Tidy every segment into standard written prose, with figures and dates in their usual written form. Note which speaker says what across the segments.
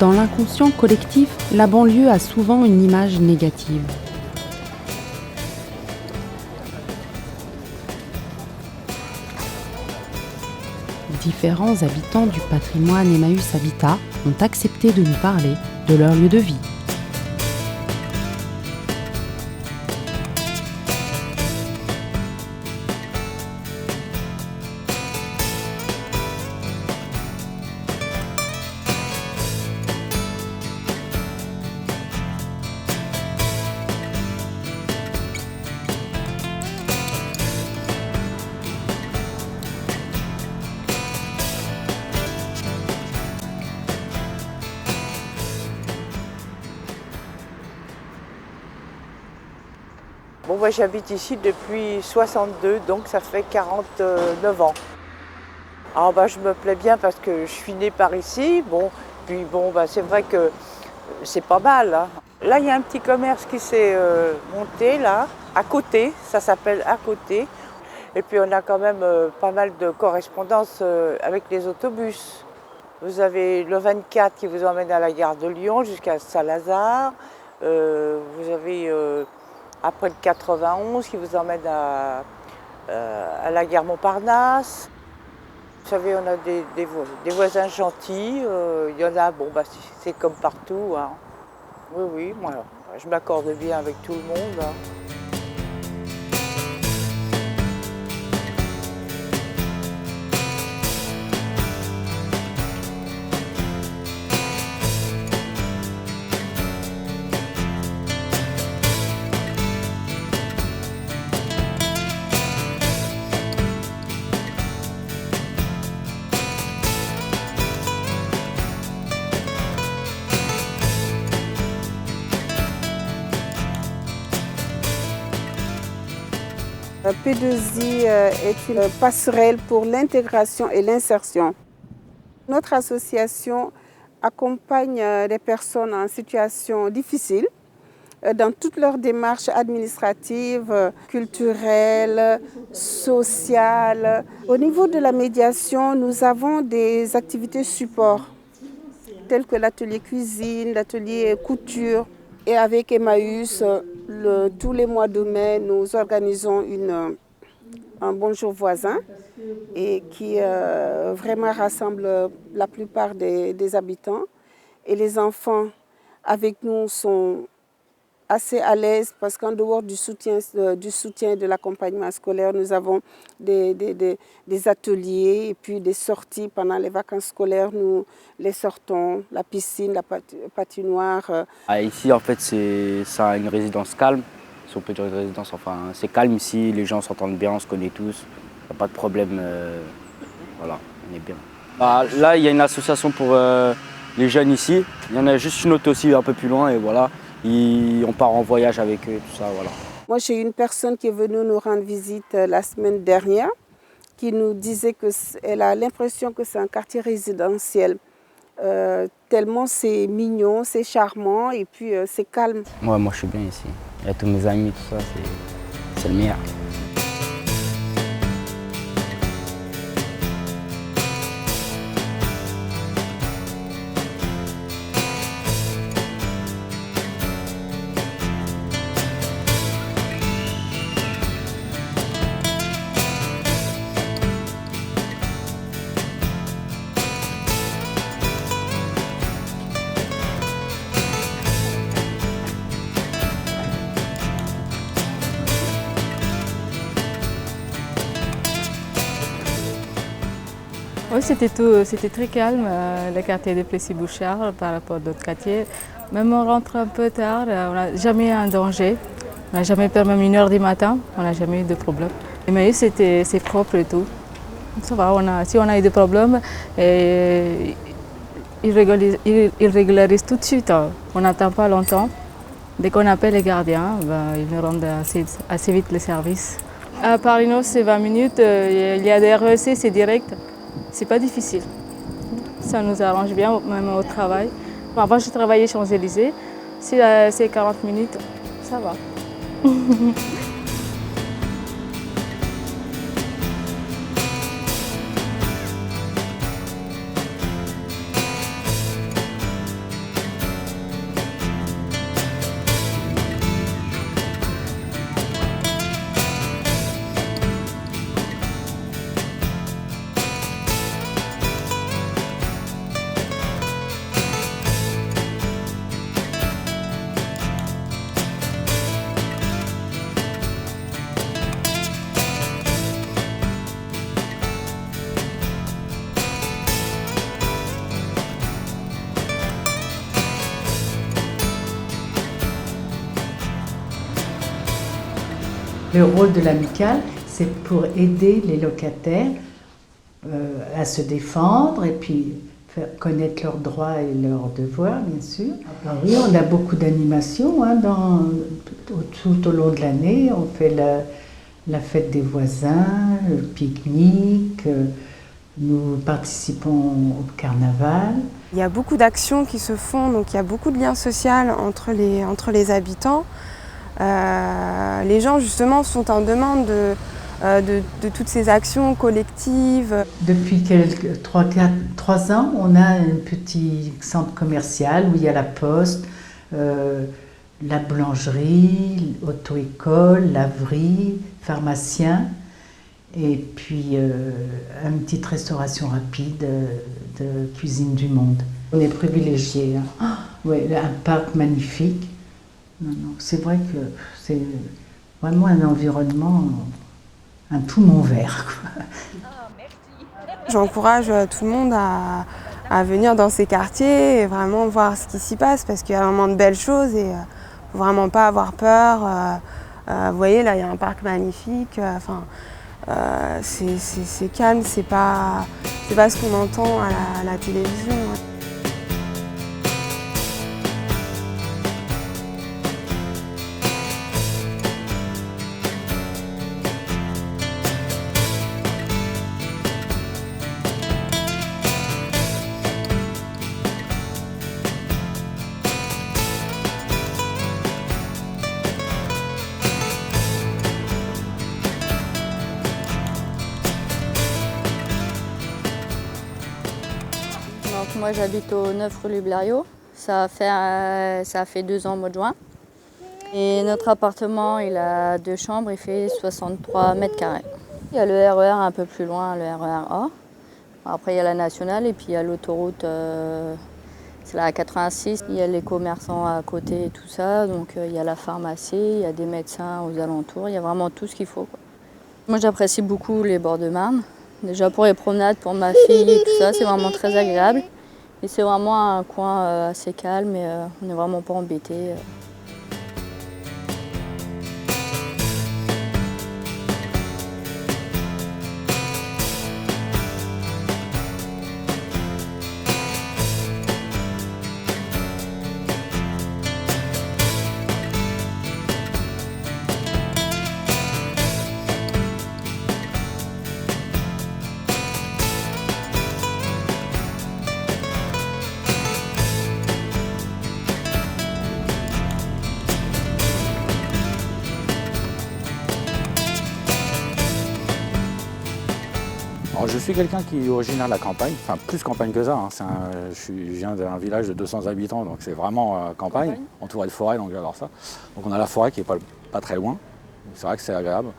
Speaker 1: Dans l'inconscient collectif, la banlieue a souvent une image négative. Différents habitants du patrimoine Emmaüs Habitat ont accepté de nous parler de leur lieu de vie.
Speaker 2: Bon, moi j'habite ici depuis 62, donc ça fait 49 ans. Alors je me plais bien parce que je suis née par ici. Puis c'est vrai que c'est pas mal. Hein. Là, il y a un petit commerce qui s'est monté là, à côté, ça s'appelle à côté. Et puis on a quand même pas mal de correspondances avec les autobus. Vous avez le 24 qui vous emmène à la gare de Lyon jusqu'à Saint-Lazare. Vous avez après le 91 qui vous emmène à la gare Montparnasse. Vous savez, on a des voisins gentils. Il y en a, c'est comme partout. Hein. Oui, moi, je m'accorde bien avec tout le monde. Hein.
Speaker 3: P2I est une passerelle pour l'intégration et l'insertion. Notre association accompagne les personnes en situation difficile dans toutes leurs démarches administratives, culturelles, sociales. Au niveau de la médiation, nous avons des activités support, telles que l'atelier cuisine, l'atelier couture. Et avec Emmaüs, tous les mois de mai, nous organisons un bonjour voisin et qui vraiment rassemble la plupart des habitants. Et les enfants avec nous sont assez à l'aise parce qu'en dehors du soutien de l'accompagnement scolaire, nous avons des ateliers et puis des sorties pendant les vacances scolaires. Nous les sortons, la piscine, la patinoire.
Speaker 4: Ici, en fait, ça a une résidence calme. Si on peut dire une résidence, c'est calme ici, les gens s'entendent bien, on se connaît tous. Il n'y a pas de problème, voilà, on est bien. Là, il y a une association pour les jeunes ici. Il y en a juste une autre aussi un peu plus loin et voilà. On part en voyage avec eux, tout ça, voilà.
Speaker 3: Moi, j'ai une personne qui est venue nous rendre visite la semaine dernière qui nous disait qu'elle a l'impression que c'est un quartier résidentiel. Tellement c'est mignon, c'est charmant et puis c'est calme.
Speaker 4: Moi, je suis bien ici. Il y a tous mes amis, tout ça, c'est le meilleur.
Speaker 5: Oui, c'était très calme, le quartier de Plessis-Bouchard par rapport à d'autres quartiers. Même on rentre un peu tard, on n'a jamais eu un danger. On n'a jamais peur, même 1h du matin, on n'a jamais eu de problème. Mais c'est propre et tout. Ça va, si on a eu des problèmes, ils régularisent tout de suite. Hein. On n'attend pas longtemps. Dès qu'on appelle les gardiens, ils nous rendent assez vite le service. À Paris-Nord, c'est 20 minutes. Il y a des REC, c'est direct. C'est pas difficile. Ça nous arrange bien, même au travail. Avant, je travaillais Champs-Élysées. Si c'est 40 minutes, ça va.
Speaker 6: Le rôle de l'amicale, c'est pour aider les locataires à se défendre et puis faire connaître leurs droits et leurs devoirs, bien sûr. Alors oui, on a beaucoup d'animations tout au long de l'année. On fait la fête des voisins, le pique-nique, nous participons au carnaval.
Speaker 7: Il y a beaucoup d'actions qui se font, donc il y a beaucoup de liens sociaux entre les habitants. Les gens justement sont en demande de toutes ces actions collectives.
Speaker 6: Depuis 3 ans, on a un petit centre commercial où il y a la poste, la boulangerie, l'auto-école, laverie, pharmacien et puis une petite restauration rapide de cuisine du monde. On est privilégiés. Hein. Ouais, un parc magnifique. Non, c'est vrai que c'est vraiment un environnement, un poumon vert.
Speaker 7: J'encourage tout le monde à venir dans ces quartiers et vraiment voir ce qui s'y passe parce qu'il y a vraiment de belles choses et faut vraiment pas avoir peur. Vous voyez, là, il y a un parc magnifique. C'est calme, c'est pas ce qu'on entend à la télévision.
Speaker 8: Donc moi j'habite au 9 rue du Blériot, ça fait 2 ans au mois de juin. Et notre appartement il a 2 chambres, il fait 63 mètres carrés. Il y a le RER un peu plus loin, le RER A. Après il y a la nationale et puis il y a l'autoroute, c'est la 86. Il y a les commerçants à côté et tout ça, donc il y a la pharmacie, il y a des médecins aux alentours, il y a vraiment tout ce qu'il faut, quoi. Moi j'apprécie beaucoup les bords de Marne. Déjà pour les promenades, pour ma fille et tout ça, c'est vraiment très agréable. Et c'est vraiment un coin assez calme et on n'est vraiment pas embêtés.
Speaker 9: Alors, je suis quelqu'un qui est originaire de la campagne, enfin plus campagne que ça. Hein. Je viens d'un village de 200 habitants, donc c'est vraiment campagne, entouré de forêt, donc j'adore ça. Donc on a la forêt qui n'est pas très loin, c'est vrai que c'est agréable.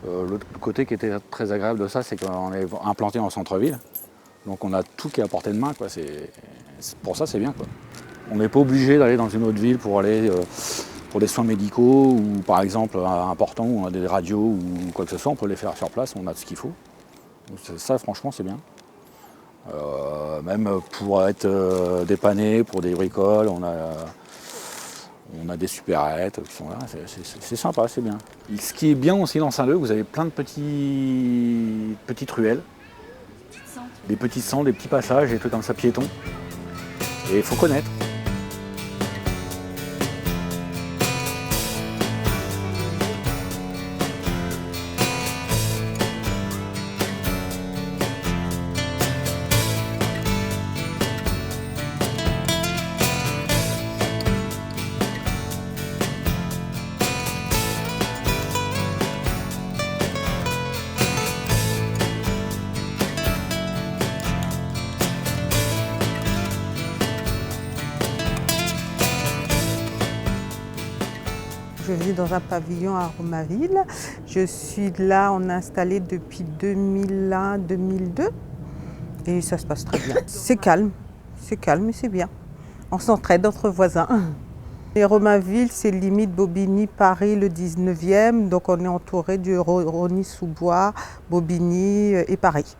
Speaker 9: L'autre côté qui était très agréable de ça, c'est qu'on est implanté en centre-ville, donc on a tout qui est à portée de main, quoi. Pour ça c'est bien, quoi. On n'est pas obligé d'aller dans une autre ville pour aller pour des soins médicaux ou par exemple importants, ou on a des radios ou quoi que ce soit, on peut les faire sur place, on a ce qu'il faut. Ça, franchement, c'est bien. Même pour être dépanné pour des bricoles, on a des supérettes qui sont là. C'est sympa, c'est bien. Et ce qui est bien aussi dans Saint-Leu, vous avez plein de petites ruelles, des petits centres, des petits passages, des trucs comme ça piétons. Et il faut connaître.
Speaker 10: Je vis dans un pavillon à Romainville. Je suis là, on est installé depuis 2001-2002 et ça se passe très bien. C'est calme et c'est bien. On s'entraide entre voisins. Et Romainville, c'est limite Bobigny, Paris, le 19e, donc on est entouré du Rosny-sous-Bois, Bobigny et Paris.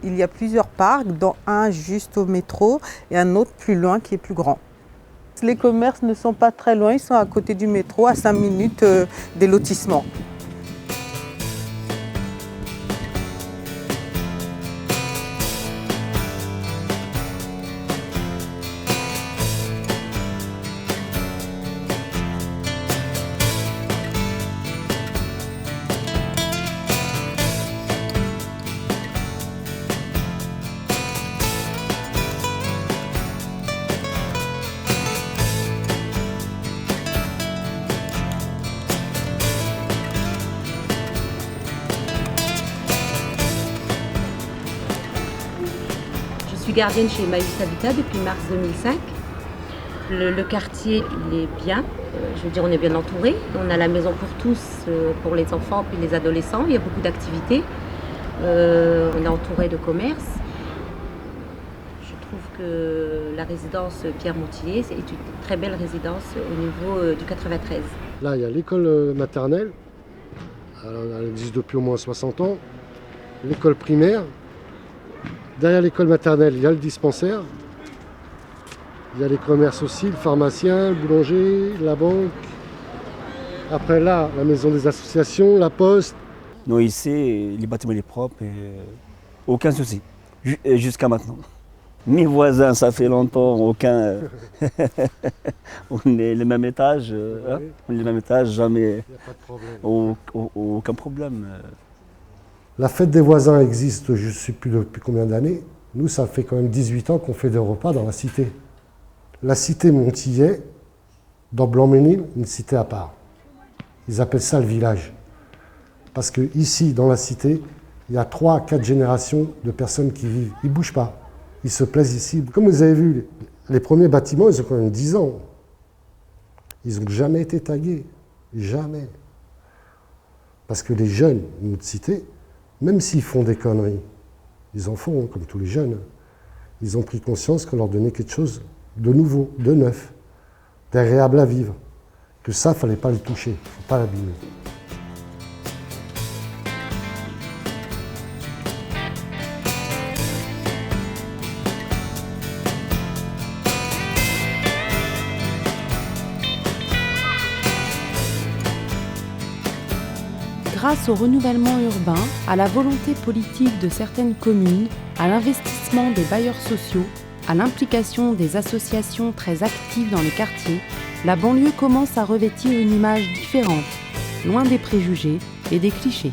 Speaker 10: Il y a plusieurs parcs, dont un juste au métro et un autre plus loin qui est plus grand. Les commerces ne sont pas très loin, ils sont à côté du métro, à 5 minutes des lotissements.
Speaker 11: gardienne chez Emmaüs Habitat depuis mars 2005. Le quartier, il est bien. Je veux dire, on est bien entouré. On a la maison pour tous, pour les enfants et les adolescents. Il y a beaucoup d'activités. On est entouré de commerces. Je trouve que la résidence Pierre Montillet est une très belle résidence au niveau du 93.
Speaker 12: Là, il y a l'école maternelle. Alors, elle existe depuis au moins 60 ans. L'école primaire. Derrière l'école maternelle, il y a le dispensaire. Il y a les commerces aussi, le pharmacien, le boulanger, la banque. Après là, la maison des associations, la poste.
Speaker 13: Non, ici, le bâtiment est propre et aucun souci, jusqu'à maintenant. Mes voisins, ça fait longtemps, aucun. On est le même étage, hein? On est le même étage, jamais.
Speaker 12: Il n'y a pas de problème.
Speaker 13: Aucun problème.
Speaker 12: La fête des voisins existe, je ne sais plus depuis combien d'années. Nous, ça fait quand même 18 ans qu'on fait des repas dans la cité. La cité Montillet, dans Blanc-Ménil, une cité à part. Ils appellent ça le village. Parce qu'ici, dans la cité, il y a 3 à 4 générations de personnes qui vivent. Ils ne bougent pas. Ils se plaisent ici. Comme vous avez vu, les premiers bâtiments, ils ont quand même 10 ans. Ils n'ont jamais été tagués. Jamais. Parce que les jeunes de notre cité, même s'ils font des conneries, ils en font, comme tous les jeunes, ils ont pris conscience qu'on leur donnait quelque chose de nouveau, de neuf, d'agréable à vivre. Que ça, il ne fallait pas le toucher, il ne faut pas l'abîmer.
Speaker 1: Grâce au renouvellement urbain, à la volonté politique de certaines communes, à l'investissement des bailleurs sociaux, à l'implication des associations très actives dans les quartiers, la banlieue commence à revêtir une image différente, loin des préjugés et des clichés.